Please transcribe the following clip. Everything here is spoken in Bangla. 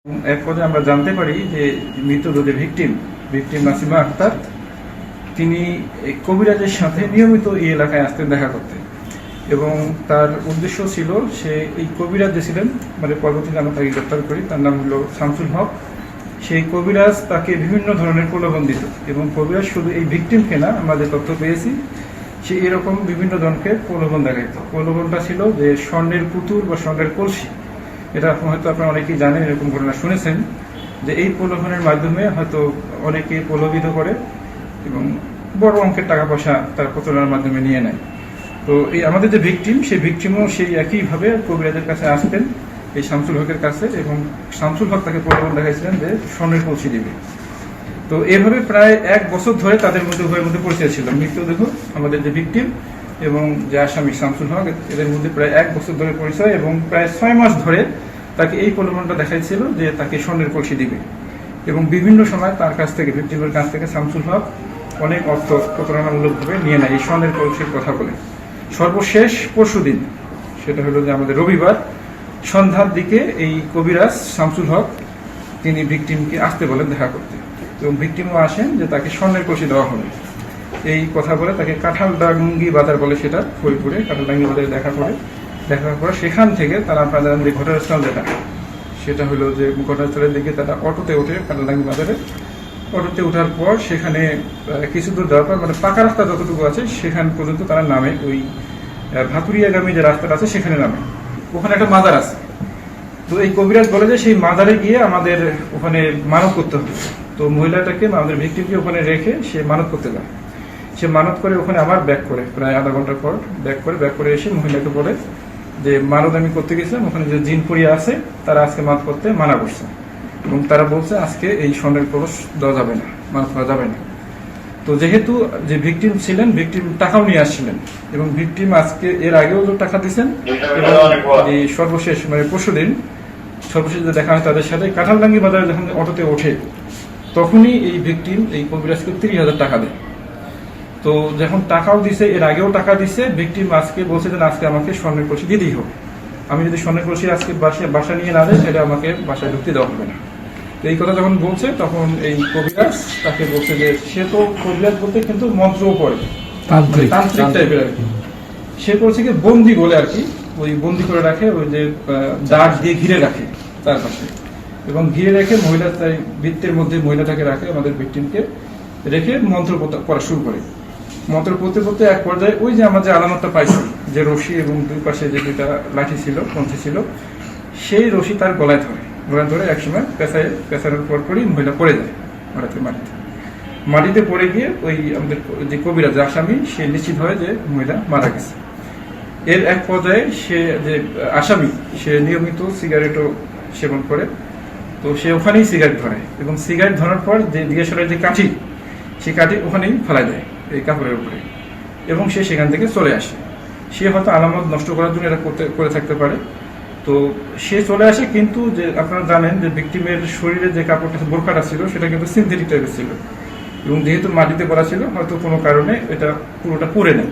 এক পর্যায়ে আমরা জানতে পারি যে মৃত যে ভিকটিম নাসিমা আক্তার, তিনি কবিরাজের সাথে নিয়মিত এই এলাকায় আসতেন দেখা করতে, এবং তার উদ্দেশ্য ছিল সে এই কবিরাজ যে ছিলেন, মানে পরবর্তীতে আমরা তাকে গ্রেপ্তার করি, তার নাম হলো শামসুল হক। সেই কবিরাজ তাকে বিভিন্ন ধরনের প্রলোভন দিত, এবং কবিরাজ শুধু এই ভিকটিমকে না, আমরা যে তথ্য পেয়েছি, সে এরকম বিভিন্ন জনকে প্রলোভন দেখাইত। প্রলোভনটা ছিল যে স্বর্ণের পুতুল বা স্বর্ণের কলসি। এটা হয়তো আপনারা অনেকেই জানেন, এরকম ঘটনা শুনেছেন যে এই প্রলোভনের মাধ্যমে হয়তো অনেকে প্রলোভিত করে এবং বড় অঙ্কের টাকা পয়সা তার প্রতারণার মাধ্যমে নিয়ে নেয়। তো এই আমাদের যে ভিকটিম, সেই ভিকটিমও সেই একইভাবে কবিরাজের কাছে আসতেন, এই শামসুল হকের কাছে, এবং শামসুল হক তাকে প্রলোভন দেখাইছিলেন যে স্বর্ণের কলসি দিবে। তো এভাবে প্রায় 1 বছর ধরে তাদের মধ্যে উভয়ের মধ্যে পরিচয় ছিল। মৃত্যুদেহ আমাদের যে ভিকটিম এবং যে আসামি শামসুল হক, এদের মধ্যে প্রায় 1 বছর ধরে পরিচয়, এবং প্রায় 6 মাস ধরে তাকে এই প্রলোভনটা দেখাইছিল যে তাকে স্বর্ণের কলসি দিবে, এবং বিভিন্ন সময় তার কাছ থেকে, ভিকটিমের কাছ থেকে শামসুল হক অনেক অর্থ প্রতারণামূলকভাবে নিয়ে নেয় এই স্বর্ণের কলসির কথা বলে। সর্বশেষ পরশুদিন, সেটা হলো যে আমাদের রবিবার সন্ধ্যার দিকে, এই কবিরাজ শামসুল হক তিনি ভিকটিমকে আসতে বলেন দেখা করতে, এবং ভিকটিমও আসেন যে তাকে স্বর্ণের কলসি দেওয়া হবে এই কথা বলে। তাকে কাঁঠালডাঙ্গি বাজার বলে, সেটা ফরিদপুরে কাঁঠালডাঙ্গি বাজারে দেখার পর সেখান থেকে তারা, আপনারা জানেন যে ঘটনাস্থল যেটা, সেটা হলো যে ঘটনাস্থলের দিকে তারা অটোতে ওঠে কাঁঠালডাঙ্গি বাজারে। অটোতে ওঠার পর সেখানে কিছু দূর যাওয়ার পর, মানে পাকা রাস্তা যতটুকু আছে সেখান পর্যন্ত তারা নামে, ওই ভাতুরিয়াগামী যে রাস্তাটা আছে সেখানে নামে। ওখানে একটা মাজার আছে। তো এই কবিরাজ বলে যে সেই মাজারে গিয়ে আমাদের ওখানে মানত করতে হবে। তো মহিলাটাকে, আমাদের ভিকটিমকে ওখানে রেখে সে মানত করতে যায়। সে মানত করে ওখানে আবার ব্যাক করে, প্রায় আধা ঘন্টা পর ব্যাক করে এসে মহিলাকে বলে যে মানত আমি করতে গেছিলাম, ওখানে যে জিন পড়িয়া আছে তারা আজকে মানত করতে মানা করছে, এবং তারা বলছে আজকে এই স্বর্ণের কলস দেওয়া যাবে না, মানত করা যাবে না। তো যেহেতু যে ভিকটিম ছিলেন, ভিকটিম টাকাও নিয়ে আসছিলেন, এবং ভিকটিম আজকে এর আগেও টাকা দিচ্ছেন, এবং এই সর্বশেষ মানে পরশুদিন সর্বশেষ যে দেখা হয় তাদের সাথে কাঁঠালডাঙ্গি বাজারে যখন অটোতে ওঠে, তখনই এই ভিকটিম এই কবিরাজকে 30,000 টাকা দেয়। তো যখন টাকাও দিছে, এর আগেও টাকা দিছে, ভিকটিম আজকে বলছে যে আজকে আমাকে স্বর্ণের কলসি দিতেই হবে, আমি যদি স্বর্ণের কলসি আজকে বাসা নিয়ে না যাই তাহলে আমাকে বাসায় ঢুকতে দেওয়া হবে না। তো এই কথা যখন বলছে, তখন এই কবিরাজ তাকে বলছে যে সে তো কবিরাজ বলতে কিন্তু মন্ত্রও পড়ে, তান্ত্রিক টাইপের আর কি। সে করছে কি বন্দি বলে আর কি, ওই বন্দি করে রাখে, ওই যে দাঁড় দিয়ে ঘিরে রাখে তার পাশে, এবং ঘিরে রেখে মহিলা তাই বৃত্তের মধ্যে মহিলাটাকে রাখে, আমাদের ভিকটিমকে রেখে মন্ত্র পড়া শুরু করে। মন্ত্র পড়তে এক পর্যায়ে ওই যে আমরা যে আলামতটা পাইছি, যে রশি এবং দুই পাশে যে দুইটা লাঠি ছিল, পন্থী ছিল, সেই রশি তার গলায় ধরে একসময় পেঁচানোর পরই মহিলা পড়ে যায় মাটিতে পড়ে গিয়ে ওই আমাদের যে কবিরাজ আসামি, সে নিশ্চিত হয় যে মহিলা মারা গেছে। এর এক পর্যায়ে সে যে আসামি, সে নিয়মিত সিগারেটও সেবন করে, তো সে ওখানেই সিগারেট ধরে, এবং সিগারেট ধরার পর যে ডিএসএলআর যে কাঠি, সেই কাঠি ওখানেই ফেলাই দেয় এই কাপড়ের উপরে, এবং সে সেখান থেকে চলে আসে। সে হয়তো আলামত নষ্ট করার জন্য এটা করে থাকতে পারে। তো সে চলে আসে, কিন্তু যে আপনারা জানেন যে ভিকটিমের শরীরে যে কাপড়টা, বোরখাটা ছিল, সেটা কিন্তু সিনথেটিক টাইপের ছিল, এবং যেহেতু মাটিতে পড়া ছিল, হয়তো কোনো কারণে এটা পুরোটা পুড়ে নেয়।